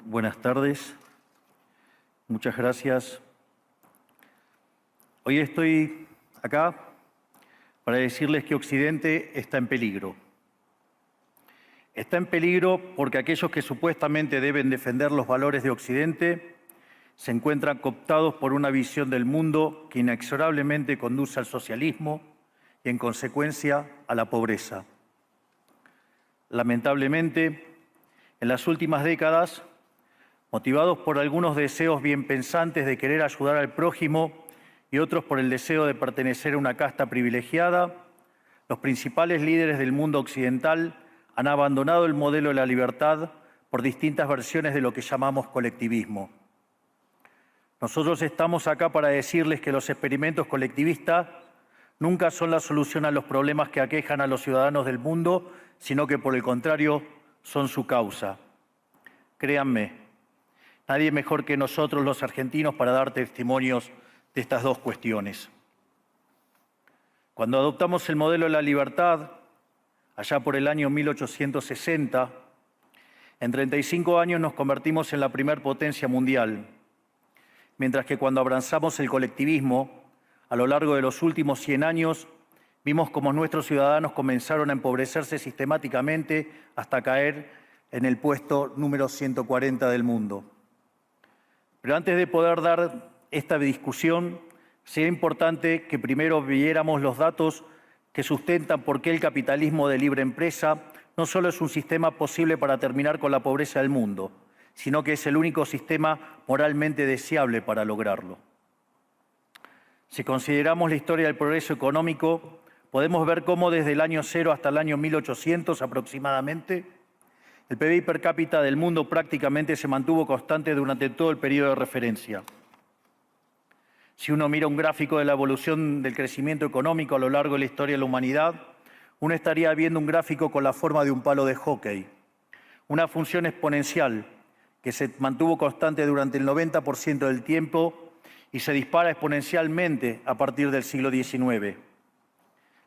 Buenas tardes. Muchas gracias. Hoy estoy acá para decirles que Occidente está en peligro. Está en peligro porque aquellos que supuestamente deben defender los valores de Occidente se encuentran cooptados por una visión del mundo que inexorablemente conduce al socialismo y, en consecuencia, a la pobreza. Lamentablemente, en las últimas décadas, motivados por algunos deseos bien pensantes de querer ayudar al prójimo y otros por el deseo de pertenecer a una casta privilegiada, los principales líderes del mundo occidental han abandonado el modelo de la libertad por distintas versiones de lo que llamamos colectivismo. Nosotros estamos acá para decirles que los experimentos colectivistas nunca son la solución a los problemas que aquejan a los ciudadanos del mundo, sino que, por el contrario, son su causa. Créanme, nadie mejor que nosotros los argentinos para dar testimonios de estas dos cuestiones. Cuando adoptamos el modelo de la libertad, allá por el año 1860, en 35 años nos convertimos en la primer potencia mundial, mientras que cuando abrazamos el colectivismo, a lo largo de los últimos 100 años, vimos cómo nuestros ciudadanos comenzaron a empobrecerse sistemáticamente hasta caer en el puesto número 140 del mundo. Pero antes de poder dar esta discusión, sería importante que primero viéramos los datos que sustentan por qué el capitalismo de libre empresa no solo es un sistema posible para terminar con la pobreza del mundo, sino que es el único sistema moralmente deseable para lograrlo. Si consideramos la historia del progreso económico, podemos ver cómo desde el año 0 hasta el año 1800 aproximadamente, el PBI per cápita del mundo prácticamente se mantuvo constante durante todo el periodo de referencia. Si uno mira un gráfico de la evolución del crecimiento económico a lo largo de la historia de la humanidad, uno estaría viendo un gráfico con la forma de un palo de hockey, una función exponencial que se mantuvo constante durante el 90% del tiempo y se dispara exponencialmente a partir del siglo XIX.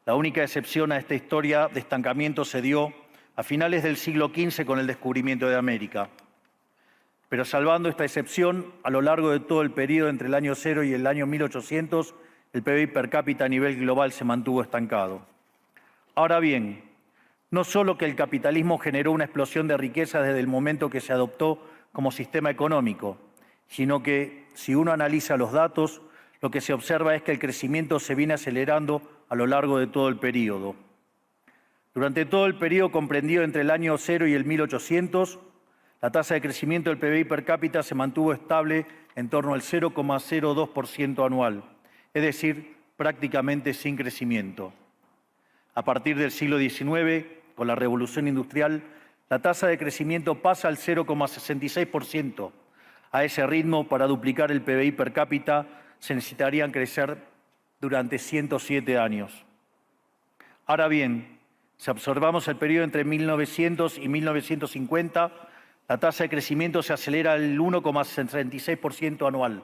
La única excepción a esta historia de estancamiento se dio a finales del siglo XV con el descubrimiento de América. Pero salvando esta excepción, a lo largo de todo el periodo entre el año 0 y el año 1800, el PBI per cápita a nivel global se mantuvo estancado. Ahora bien, no solo que el capitalismo generó una explosión de riqueza desde el momento que se adoptó como sistema económico, sino que, si uno analiza los datos, lo que se observa es que el crecimiento se viene acelerando a lo largo de todo el periodo. Durante todo el periodo comprendido entre el año 0 y el 1800, la tasa de crecimiento del PBI per cápita se mantuvo estable en torno al 0,02% anual, es decir, prácticamente sin crecimiento. A partir del siglo XIX, con la Revolución Industrial, la tasa de crecimiento pasa al 0,66%. A ese ritmo, para duplicar el PBI per cápita, se necesitarían crecer durante 107 años. Ahora bien, si observamos el periodo entre 1900 y 1950, la tasa de crecimiento se acelera al 1,66% anual.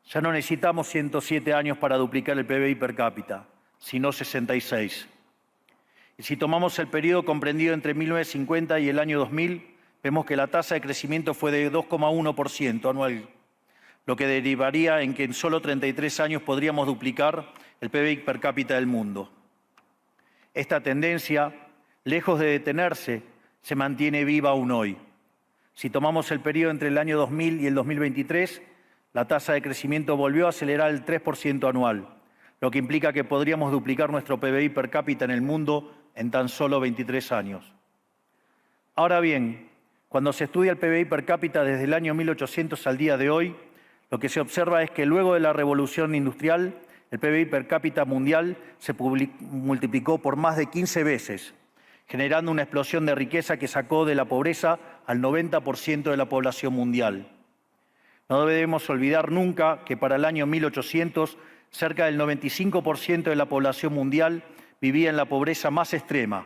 Ya no necesitamos 107 años para duplicar el PBI per cápita, sino 66. Y si tomamos el periodo comprendido entre 1950 y el año 2000, vemos que la tasa de crecimiento fue de 2,1% anual, lo que derivaría en que en solo 33 años podríamos duplicar el PBI per cápita del mundo. Esta tendencia, lejos de detenerse, se mantiene viva aún hoy. Si tomamos el periodo entre el año 2000 y el 2023, la tasa de crecimiento volvió a acelerar el 3% anual, lo que implica que podríamos duplicar nuestro PBI per cápita en el mundo en tan solo 23 años. Ahora bien, cuando se estudia el PBI per cápita desde el año 1800 al día de hoy, lo que se observa es que luego de la Revolución Industrial, el PBI per cápita mundial se multiplicó por más de 15 veces, generando una explosión de riqueza que sacó de la pobreza al 90% de la población mundial. No debemos olvidar nunca que para el año 1800, cerca del 95% de la población mundial vivía en la pobreza más extrema,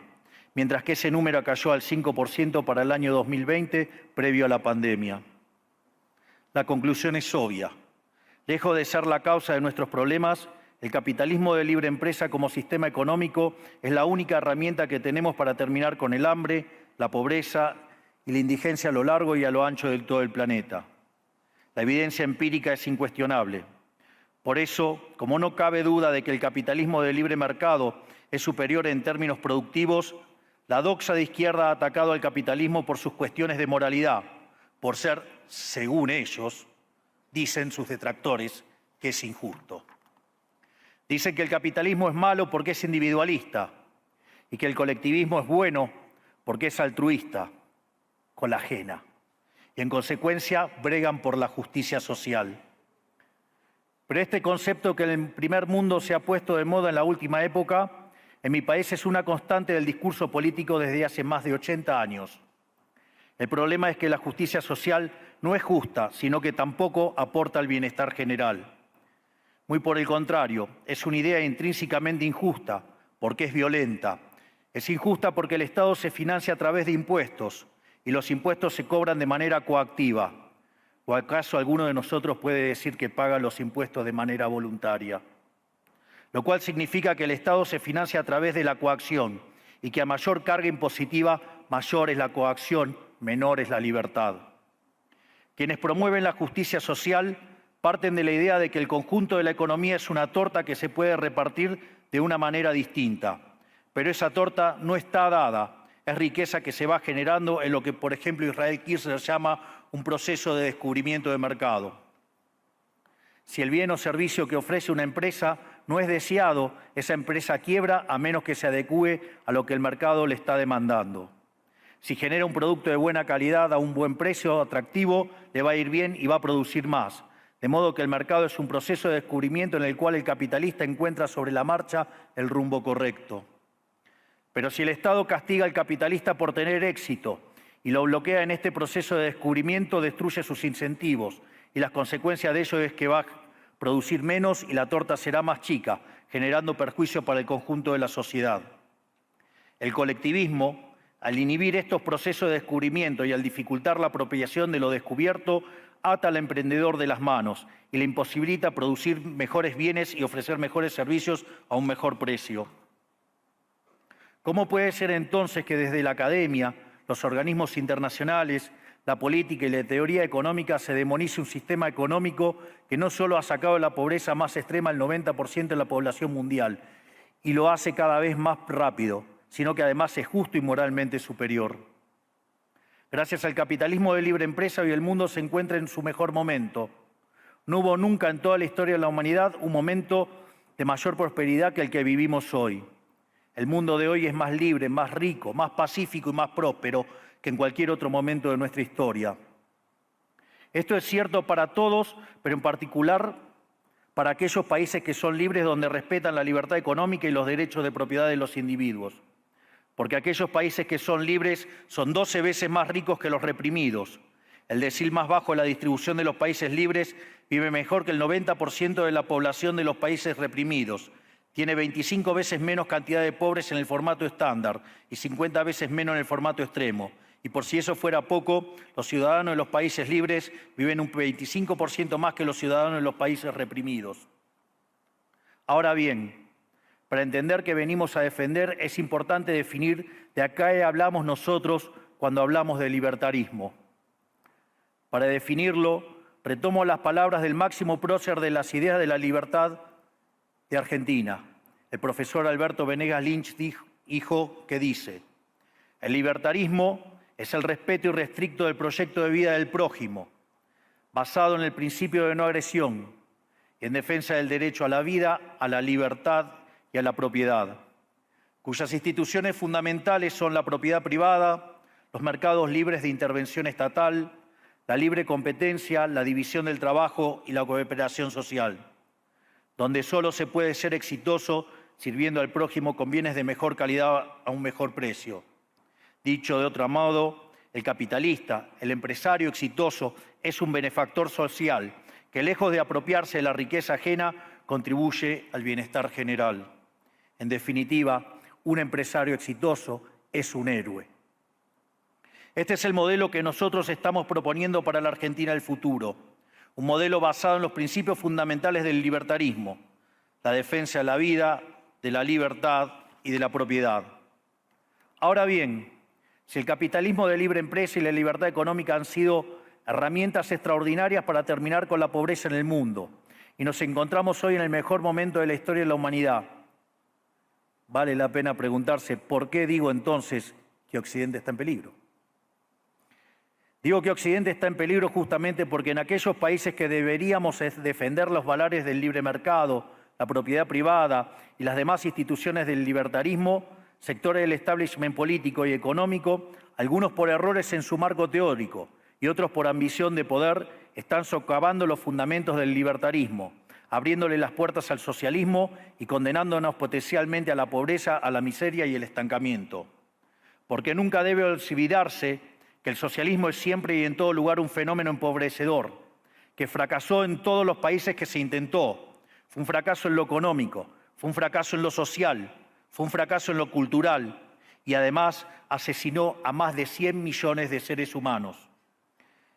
mientras que ese número cayó al 5% para el año 2020, previo a la pandemia. La conclusión es obvia. Lejos de ser la causa de nuestros problemas, el capitalismo de libre empresa como sistema económico es la única herramienta que tenemos para terminar con el hambre, la pobreza y la indigencia a lo largo y a lo ancho de todo el planeta. La evidencia empírica es incuestionable. Por eso, como no cabe duda de que el capitalismo de libre mercado es superior en términos productivos, la doxa de izquierda ha atacado al capitalismo por sus cuestiones de moralidad, por ser, según ellos, dicen sus detractores, que es injusto. Dicen que el capitalismo es malo porque es individualista y que el colectivismo es bueno porque es altruista, con la ajena. Y en consecuencia bregan por la justicia social. Pero este concepto que en el primer mundo se ha puesto de moda en la última época, en mi país es una constante del discurso político desde hace más de 80 años. El problema es que la justicia social no es justa, sino que tampoco aporta al bienestar general. Muy por el contrario, es una idea intrínsecamente injusta, porque es violenta. Es injusta porque el Estado se financia a través de impuestos y los impuestos se cobran de manera coactiva. ¿O acaso alguno de nosotros puede decir que paga los impuestos de manera voluntaria? Lo cual significa que el Estado se financia a través de la coacción y que a mayor carga impositiva, mayor es la coacción, menor es la libertad. Quienes promueven la justicia social parten de la idea de que el conjunto de la economía es una torta que se puede repartir de una manera distinta. Pero esa torta no está dada, es riqueza que se va generando en lo que, por ejemplo, Israel Kirzler llama un proceso de descubrimiento de mercado. Si el bien o servicio que ofrece una empresa no es deseado, esa empresa quiebra a menos que se adecúe a lo que el mercado le está demandando. Si genera un producto de buena calidad a un buen precio atractivo, le va a ir bien y va a producir más. De modo que el mercado es un proceso de descubrimiento en el cual el capitalista encuentra sobre la marcha el rumbo correcto. Pero si el Estado castiga al capitalista por tener éxito y lo bloquea en este proceso de descubrimiento, destruye sus incentivos y las consecuencias de ello es que va a producir menos y la torta será más chica, generando perjuicio para el conjunto de la sociedad. El colectivismo, al inhibir estos procesos de descubrimiento y al dificultar la apropiación de lo descubierto, ata al emprendedor de las manos y le imposibilita producir mejores bienes y ofrecer mejores servicios a un mejor precio. ¿Cómo puede ser entonces que desde la academia, los organismos internacionales, la política y la teoría económica se demonice un sistema económico que no solo ha sacado de la pobreza más extrema al 90% de la población mundial y lo hace cada vez más rápido, sino que además es justo y moralmente superior? Gracias al capitalismo de libre empresa, hoy el mundo se encuentra en su mejor momento. No hubo nunca en toda la historia de la humanidad un momento de mayor prosperidad que el que vivimos hoy. El mundo de hoy es más libre, más rico, más pacífico y más próspero que en cualquier otro momento de nuestra historia. Esto es cierto para todos, pero en particular para aquellos países que son libres, donde respetan la libertad económica y los derechos de propiedad de los individuos. Porque aquellos países que son libres son 12 veces más ricos que los reprimidos. El decil más bajo de la distribución de los países libres vive mejor que el 90% de la población de los países reprimidos. Tiene 25 veces menos cantidad de pobres en el formato estándar y 50 veces menos en el formato extremo. Y por si eso fuera poco, los ciudadanos de los países libres viven un 25% más que los ciudadanos de los países reprimidos. Ahora bien, para entender qué venimos a defender, es importante definir de a qué hablamos nosotros cuando hablamos de libertarismo. Para definirlo, retomo las palabras del máximo prócer de las ideas de la libertad de Argentina, el profesor Alberto Venegas Lynch, dijo que dice: el libertarismo es el respeto irrestricto del proyecto de vida del prójimo, basado en el principio de no agresión y en defensa del derecho a la vida, a la libertad y a la propiedad, cuyas instituciones fundamentales son la propiedad privada, los mercados libres de intervención estatal, la libre competencia, la división del trabajo y la cooperación social, donde solo se puede ser exitoso sirviendo al prójimo con bienes de mejor calidad a un mejor precio. Dicho de otro modo, el capitalista, el empresario exitoso, es un benefactor social que, lejos de apropiarse de la riqueza ajena, contribuye al bienestar general. En definitiva, un empresario exitoso es un héroe. Este es el modelo que nosotros estamos proponiendo para la Argentina del futuro. Un modelo basado en los principios fundamentales del libertarismo, la defensa de la vida, de la libertad y de la propiedad. Ahora bien, Si el capitalismo de libre empresa y la libertad económica han sido herramientas extraordinarias para terminar con la pobreza en el mundo, y nos encontramos hoy en el mejor momento de la historia de la humanidad, vale la pena preguntarse por qué digo entonces que Occidente está en peligro. Digo que Occidente está en peligro justamente porque en aquellos países que deberíamos defender los valores del libre mercado, la propiedad privada y las demás instituciones del libertarismo, sectores del establishment político y económico, algunos por errores en su marco teórico y otros por ambición de poder, están socavando los fundamentos del libertarismo, abriéndole las puertas al socialismo y condenándonos potencialmente a la pobreza, a la miseria y el estancamiento. Porque nunca debe olvidarse que el socialismo es siempre y en todo lugar un fenómeno empobrecedor, que fracasó en todos los países que se intentó. Fue un fracaso en lo económico, fue un fracaso en lo social, fue un fracaso en lo cultural y además asesinó a más de 100 millones de seres humanos.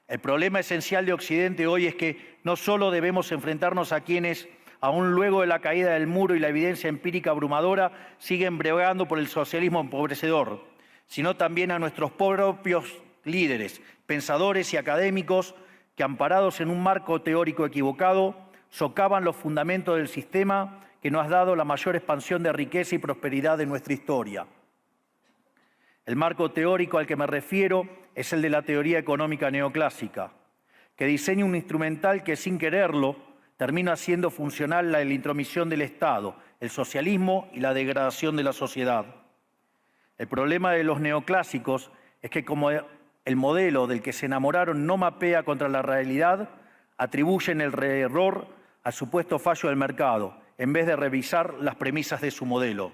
El problema esencial de Occidente hoy es que no solo debemos enfrentarnos a quienes, aún luego de la caída del muro y la evidencia empírica abrumadora, siguen bregando por el socialismo empobrecedor, sino también a nuestros propios líderes, pensadores y académicos que, amparados en un marco teórico equivocado, socavan los fundamentos del sistema que nos ha dado la mayor expansión de riqueza y prosperidad de nuestra historia. El marco teórico al que me refiero es el de la teoría económica neoclásica, que diseña un instrumental que, sin quererlo, termina haciendo funcional la intromisión del Estado, el socialismo y la degradación de la sociedad. El problema de los neoclásicos es que, como el modelo del que se enamoraron no mapea contra la realidad, atribuyen el error al supuesto fallo del mercado, en vez de revisar las premisas de su modelo.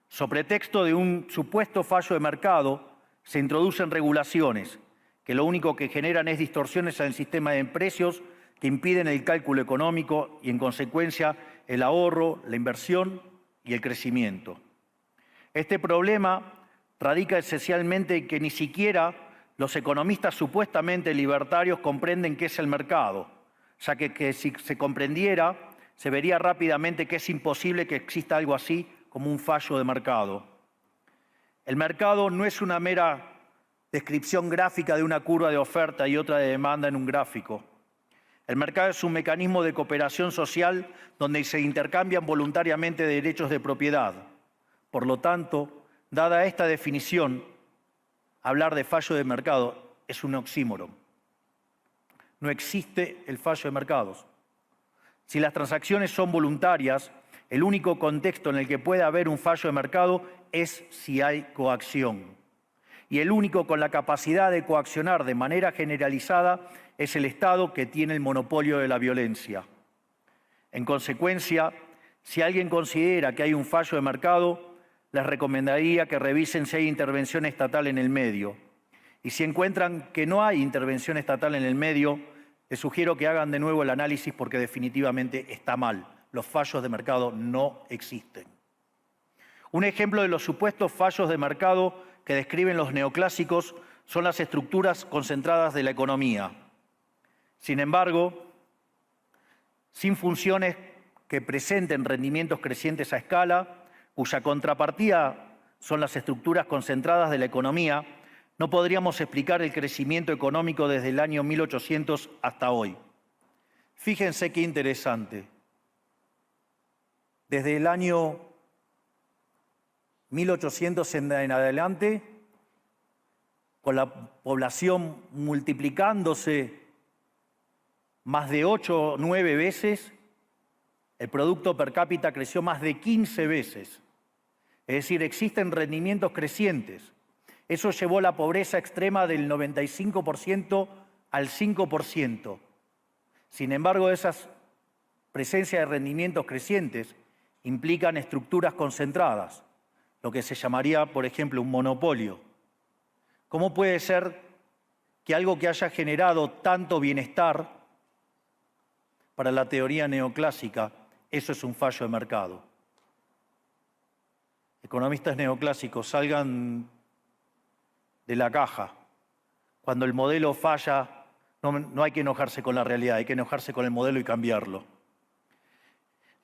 Sobre pretexto de un supuesto fallo de mercado, se introducen regulaciones que lo único que generan es distorsiones en el sistema de precios que impiden el cálculo económico y, en consecuencia, el ahorro, la inversión y el crecimiento. Este problema radica esencialmente en que ni siquiera los economistas supuestamente libertarios comprenden qué es el mercado, ya que si se comprendiera, se vería rápidamente que es imposible que exista algo así como un fallo de mercado. El mercado no es una mera descripción gráfica de una curva de oferta y otra de demanda en un gráfico. El mercado es un mecanismo de cooperación social donde se intercambian voluntariamente derechos de propiedad. Por lo tanto, dada esta definición, hablar de fallo de mercado es un oxímoron. No existe el fallo de mercados. Si las transacciones son voluntarias, el único contexto en el que puede haber un fallo de mercado es si hay coacción. Y el único con la capacidad de coaccionar de manera generalizada es el Estado, que tiene el monopolio de la violencia. En consecuencia, si alguien considera que hay un fallo de mercado, les recomendaría que revisen si hay intervención estatal en el medio. Y si encuentran que no hay intervención estatal en el medio, les sugiero que hagan de nuevo el análisis porque definitivamente está mal. Los fallos de mercado no existen. Un ejemplo de los supuestos fallos de mercado que describen los neoclásicos son las estructuras concentradas de la economía. Sin embargo, sin funciones que presenten rendimientos crecientes a escala, cuya contrapartida son las estructuras concentradas de la economía, no podríamos explicar el crecimiento económico desde el año 1800 hasta hoy. Fíjense qué interesante. Desde el año 1800 en adelante, con la población multiplicándose más de 8 o 9 veces, el producto per cápita creció más de 15 veces. Es decir, existen rendimientos crecientes. Eso llevó la pobreza extrema del 95% al 5%. Sin embargo, esas presencias de rendimientos crecientes implican estructuras concentradas, lo que se llamaría, por ejemplo, un monopolio. ¿Cómo puede ser que algo que haya generado tanto bienestar para la teoría neoclásica, eso es un fallo de mercado? Economistas neoclásicos, salgan de la caja. Cuando el modelo falla, no hay que enojarse con la realidad, hay que enojarse con el modelo y cambiarlo.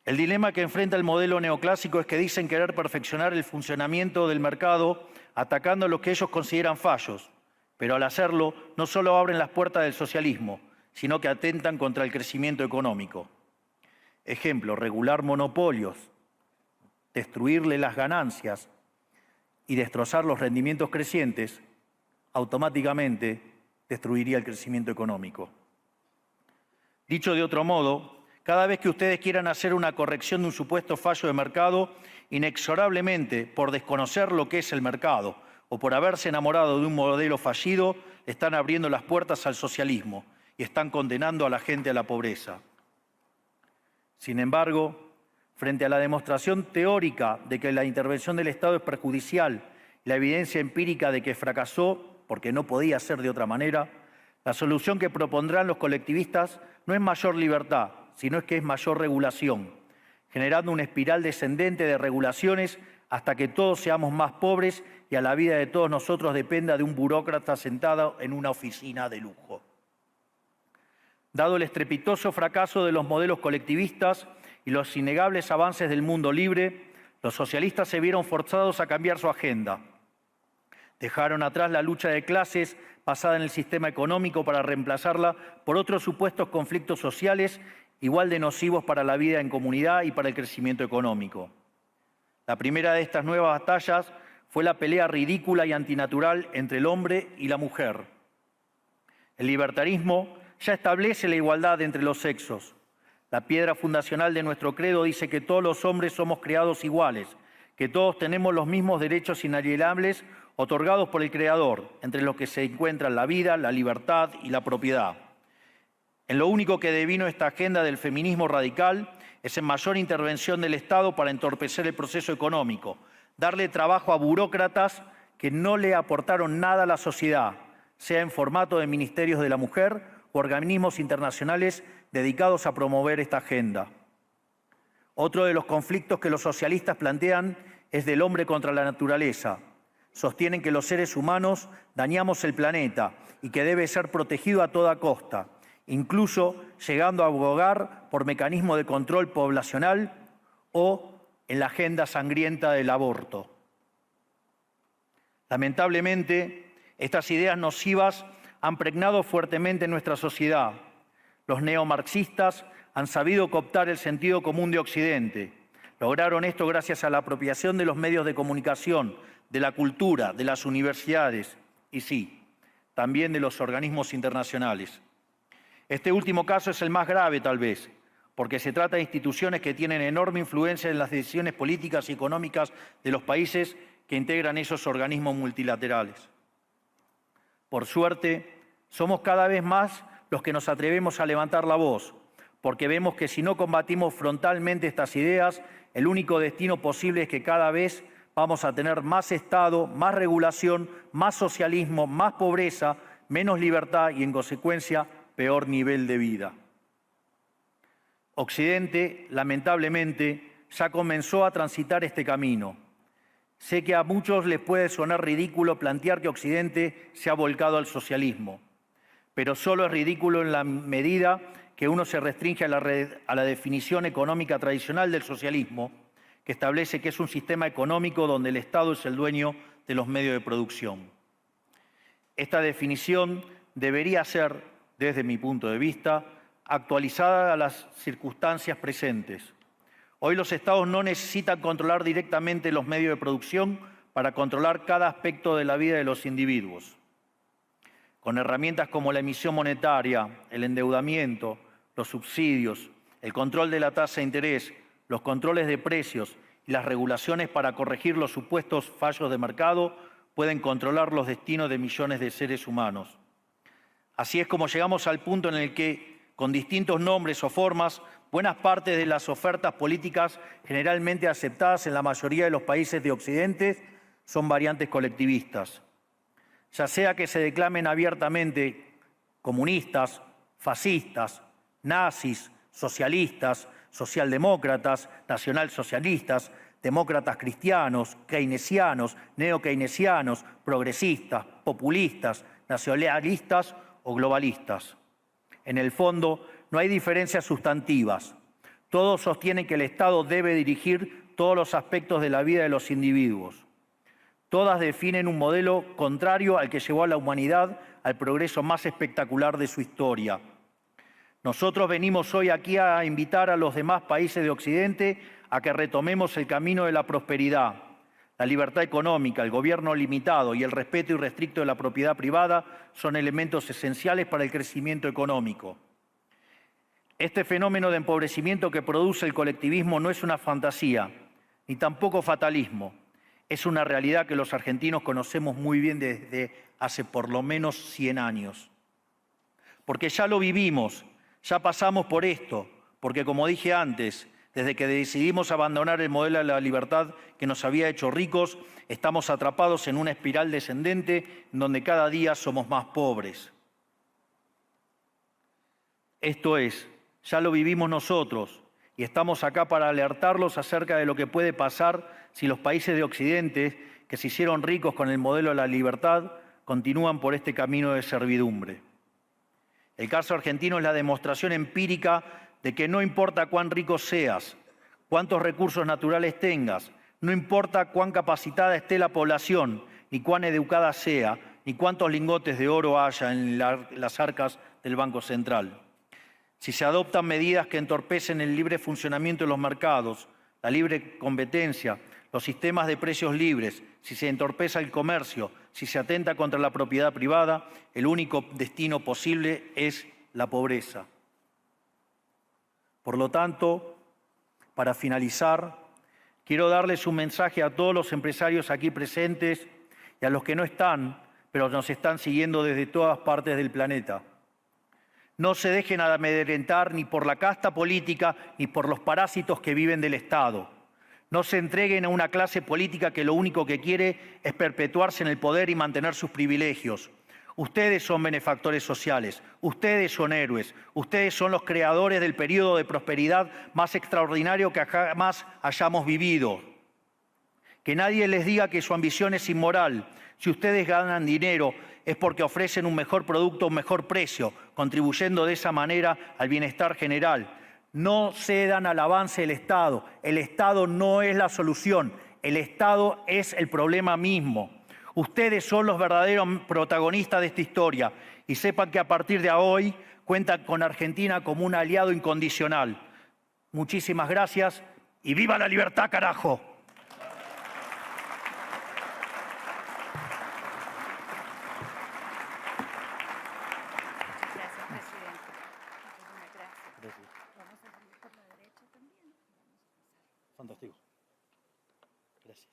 El dilema que enfrenta el modelo neoclásico es que dicen querer perfeccionar el funcionamiento del mercado atacando lo que ellos consideran fallos, pero al hacerlo no solo abren las puertas del socialismo, sino que atentan contra el crecimiento económico. Ejemplo, regular monopolios, destruirle las ganancias y destrozar los rendimientos crecientes, automáticamente destruiría el crecimiento económico. Dicho de otro modo, cada vez que ustedes quieran hacer una corrección de un supuesto fallo de mercado, inexorablemente, por desconocer lo que es el mercado o por haberse enamorado de un modelo fallido, están abriendo las puertas al socialismo y están condenando a la gente a la pobreza. Sin embargo, frente a la demostración teórica de que la intervención del Estado es perjudicial y la evidencia empírica de que fracasó porque no podía ser de otra manera, la solución que propondrán los colectivistas no es mayor libertad, sino que es mayor regulación, generando una espiral descendente de regulaciones hasta que todos seamos más pobres y a la vida de todos nosotros dependa de un burócrata sentado en una oficina de lujo. Dado el estrepitoso fracaso de los modelos colectivistas y los innegables avances del mundo libre, los socialistas se vieron forzados a cambiar su agenda. Dejaron atrás la lucha de clases basada en el sistema económico para reemplazarla por otros supuestos conflictos sociales igual de nocivos para la vida en comunidad y para el crecimiento económico. La primera de estas nuevas batallas fue la pelea ridícula y antinatural entre el hombre y la mujer. El libertarismo ya establece la igualdad entre los sexos. La piedra fundacional de nuestro credo dice que todos los hombres somos creados iguales, que todos tenemos los mismos derechos inalienables otorgados por el Creador, entre los que se encuentran la vida, la libertad y la propiedad. En lo único que devino esta agenda del feminismo radical es en mayor intervención del Estado para entorpecer el proceso económico, darle trabajo a burócratas que no le aportaron nada a la sociedad, sea en formato de ministerios de la mujer o organismos internacionales dedicados a promover esta agenda. Otro de los conflictos que los socialistas plantean es del hombre contra la naturaleza. Sostienen que los seres humanos dañamos el planeta y que debe ser protegido a toda costa, incluso llegando a abogar por mecanismos de control poblacional o en la agenda sangrienta del aborto. Lamentablemente, estas ideas nocivas han pregnado fuertemente en nuestra sociedad. Los neomarxistas han sabido cooptar el sentido común de Occidente. Lograron esto gracias a la apropiación de los medios de comunicación, de la cultura, de las universidades y sí, también de los organismos internacionales. Este último caso es el más grave, tal vez, porque se trata de instituciones que tienen enorme influencia en las decisiones políticas y económicas de los países que integran esos organismos multilaterales. Por suerte, somos cada vez más los que nos atrevemos a levantar la voz, porque vemos que si no combatimos frontalmente estas ideas, el único destino posible es que cada vez vamos a tener más Estado, más regulación, más socialismo, más pobreza, menos libertad y, en consecuencia, peor nivel de vida. Occidente, lamentablemente, ya comenzó a transitar este camino. Sé que a muchos les puede sonar ridículo plantear que Occidente se ha volcado al socialismo, pero solo es ridículo en la medida que uno se restringe a la definición económica tradicional del socialismo, que establece que es un sistema económico donde el Estado es el dueño de los medios de producción. Esta definición debería ser, desde mi punto de vista, actualizada a las circunstancias presentes. Hoy los Estados no necesitan controlar directamente los medios de producción para controlar cada aspecto de la vida de los individuos. Con herramientas como la emisión monetaria, el endeudamiento, los subsidios, el control de la tasa de interés, los controles de precios y las regulaciones para corregir los supuestos fallos de mercado, pueden controlar los destinos de millones de seres humanos. Así es como llegamos al punto en el que, con distintos nombres o formas, buenas partes de las ofertas políticas generalmente aceptadas en la mayoría de los países de Occidente son variantes colectivistas. Ya sea que se declamen abiertamente comunistas, fascistas, nazis, socialistas, socialdemócratas, nacionalsocialistas, demócratas cristianos, keynesianos, neokeynesianos, progresistas, populistas, nacionalistas o globalistas. En el fondo, no hay diferencias sustantivas. Todos sostienen que el Estado debe dirigir todos los aspectos de la vida de los individuos. Todas definen un modelo contrario al que llevó a la humanidad al progreso más espectacular de su historia. Nosotros venimos hoy aquí a invitar a los demás países de Occidente a que retomemos el camino de la prosperidad. La libertad económica, el gobierno limitado y el respeto irrestricto de la propiedad privada son elementos esenciales para el crecimiento económico. Este fenómeno de empobrecimiento que produce el colectivismo no es una fantasía, ni tampoco fatalismo. Es una realidad que los argentinos conocemos muy bien desde hace por lo menos 100 años. Porque ya lo vivimos, ya pasamos por esto, porque como dije antes, desde que decidimos abandonar el modelo de la libertad que nos había hecho ricos, estamos atrapados en una espiral descendente en donde cada día somos más pobres. Esto es, ya lo vivimos nosotros y estamos acá para alertarlos acerca de lo que puede pasar si los países de Occidente, que se hicieron ricos con el modelo de la libertad, continúan por este camino de servidumbre. El caso argentino es la demostración empírica de que no importa cuán rico seas, cuántos recursos naturales tengas, no importa cuán capacitada esté la población, ni cuán educada sea, ni cuántos lingotes de oro haya en las arcas del Banco Central. Si se adoptan medidas que entorpecen el libre funcionamiento de los mercados, la libre competencia, los sistemas de precios libres, si se entorpece el comercio, si se atenta contra la propiedad privada, el único destino posible es la pobreza. Por lo tanto, para finalizar, quiero darles un mensaje a todos los empresarios aquí presentes y a los que no están, pero nos están siguiendo desde todas partes del planeta. No se dejen amedrentar ni por la casta política ni por los parásitos que viven del Estado. No se entreguen a una clase política que lo único que quiere es perpetuarse en el poder y mantener sus privilegios. Ustedes son benefactores sociales, ustedes son héroes, ustedes son los creadores del periodo de prosperidad más extraordinario que jamás hayamos vivido. Que nadie les diga que su ambición es inmoral. Si ustedes ganan dinero es porque ofrecen un mejor producto a un mejor precio, contribuyendo de esa manera al bienestar general. No cedan al avance del Estado. El Estado no es la solución. El Estado es el problema mismo. Ustedes son los verdaderos protagonistas de esta historia y sepan que a partir de hoy cuentan con Argentina como un aliado incondicional. Muchísimas gracias y ¡viva la libertad, carajo! Gracias, presidente. Muchísimas gracias. Vamos a salir por la derecha también. Fantástico. Gracias.